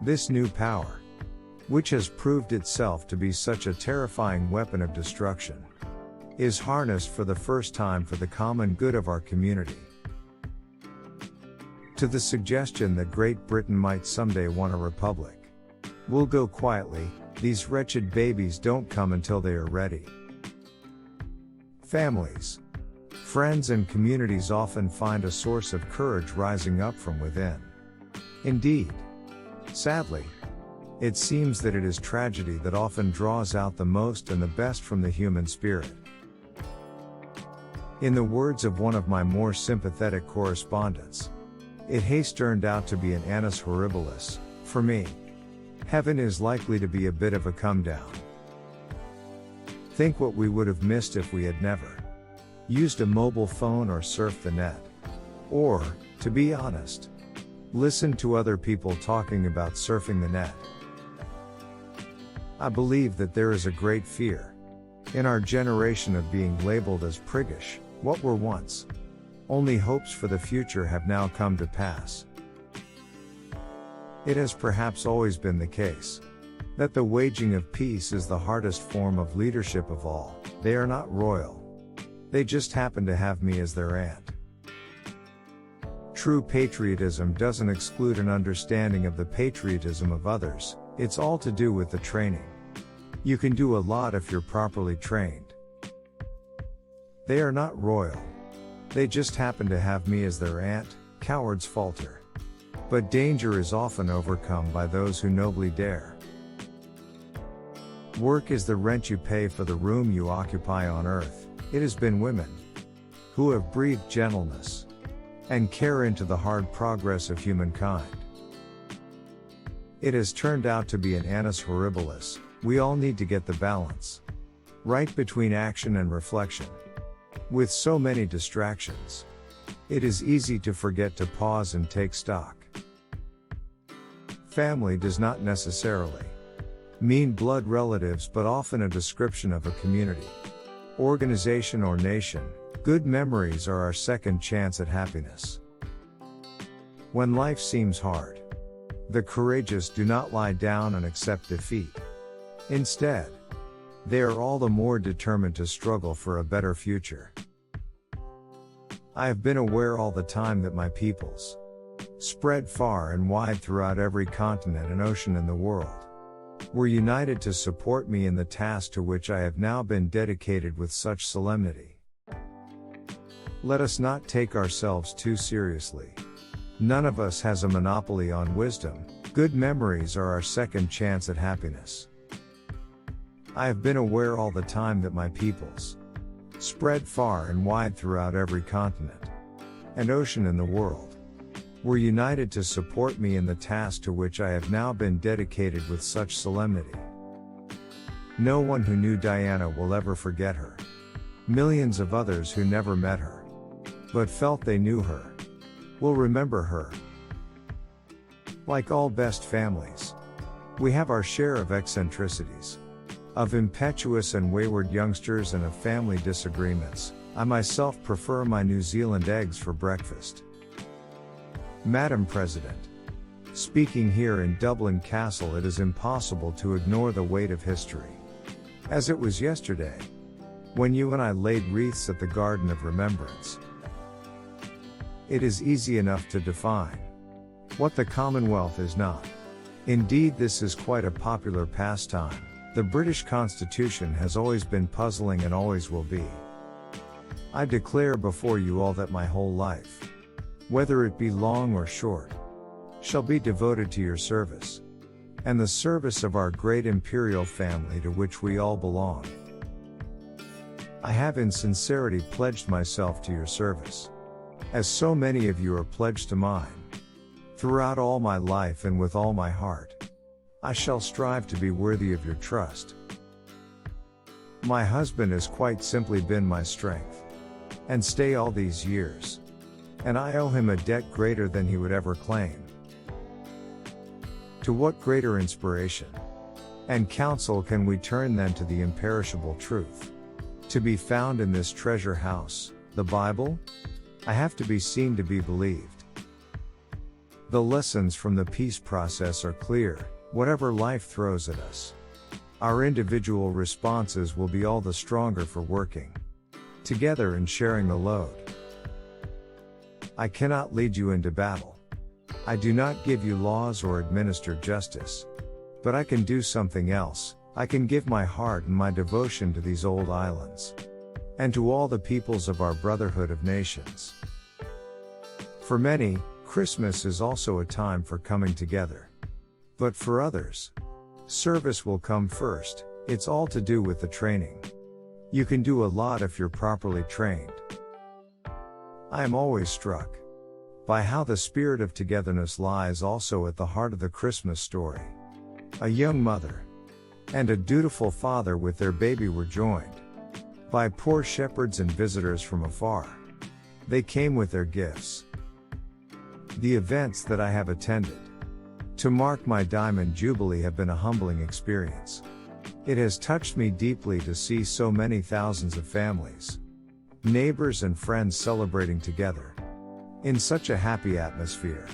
This new power, which has proved itself to be such a terrifying weapon of destruction, is harnessed for the first time for the common good of our community. To the suggestion that Great Britain might someday want a republic, we'll go quietly. These wretched babies don't come until they are ready. Families, friends and communities often find a source of courage rising up from within. Indeed, sadly, it seems that it is tragedy that often draws out the most and the best from the human spirit. In the words of one of my more sympathetic correspondents, it has turned out to be an annus horribilis. For me, heaven is likely to be a bit of a come down. Think what we would have missed if we had never used a mobile phone or surfed the net. Or, to be honest, listened to other people talking about surfing the net. I believe that there is a great fear in our generation of being labeled as priggish. What were once only hopes for the future have now come to pass. It has perhaps always been the case that the waging of peace is the hardest form of leadership of all. They are not royal. They just happen to have me as their aunt. True patriotism doesn't exclude an understanding of the patriotism of others. It's all to do with the training. You can do a lot if you're properly trained. They are not royal. They just happen to have me as their aunt. Cowards falter. But danger is often overcome by those who nobly dare. Work is the rent you pay for the room you occupy on earth. It has been women who have breathed gentleness and care into the hard progress of humankind. It has turned out to be an annus horribilis. We all need to get the balance right between action and reflection. With so many distractions, it is easy to forget to pause and take stock. Family does not necessarily mean blood relatives, but often a description of a community, organization or nation. Good memories are our second chance at happiness. When life seems hard, the courageous do not lie down and accept defeat. Instead, they are all the more determined to struggle for a better future. I have been aware all the time that my peoples, spread far and wide throughout every continent and ocean in the world, were united to support me in the task to which I have now been dedicated with such solemnity. Let us not take ourselves too seriously. None of us has a monopoly on wisdom. Good memories are our second chance at happiness. I have been aware all the time that my peoples, spread far and wide throughout every continent and ocean in the world, were united to support me in the task to which I have now been dedicated with such solemnity. No one who knew Diana will ever forget her. Millions of others who never met her, but felt they knew her, will remember her. Like all best families, we have our share of eccentricities, of impetuous and wayward youngsters, and of family disagreements. I myself prefer my New Zealand eggs for breakfast. Madam President, speaking here in Dublin Castle, it is impossible to ignore the weight of history. As it was yesterday, when you and I laid wreaths at the Garden of Remembrance. It is easy enough to define what the Commonwealth is not. Indeed, this is quite a popular pastime. The British Constitution has always been puzzling and always will be. I declare before you all that my whole life, whether it be long or short, shall be devoted to your service, and the service of our great imperial family to which we all belong. I have in sincerity pledged myself to your service, as so many of you are pledged to mine. Throughout all my life and with all my heart, I shall strive to be worthy of your trust. My husband has quite simply been my strength and stay all these years, and I owe him a debt greater than he would ever claim. To what greater inspiration and counsel can we turn than to the imperishable truth, to be found in this treasure house, the Bible? I have to be seen to be believed. The lessons from the peace process are clear, whatever life throws at us. Our individual responses will be all the stronger for working together and sharing the load. I cannot lead you into battle. I do not give you laws or administer justice. But I can do something else. I can give my heart and my devotion to these old islands, and to all the peoples of our brotherhood of nations. For many, Christmas is also a time for coming together. But for others, service will come first. It's all to do with the training. You can do a lot if you're properly trained. I am always struck by how the spirit of togetherness lies also at the heart of the Christmas story. A young mother and a dutiful father with their baby were joined by poor shepherds and visitors from afar. They came with their gifts. The events that I have attended to mark my Diamond Jubilee have been a humbling experience. It has touched me deeply to see so many thousands of families, neighbors and friends celebrating together in such a happy atmosphere.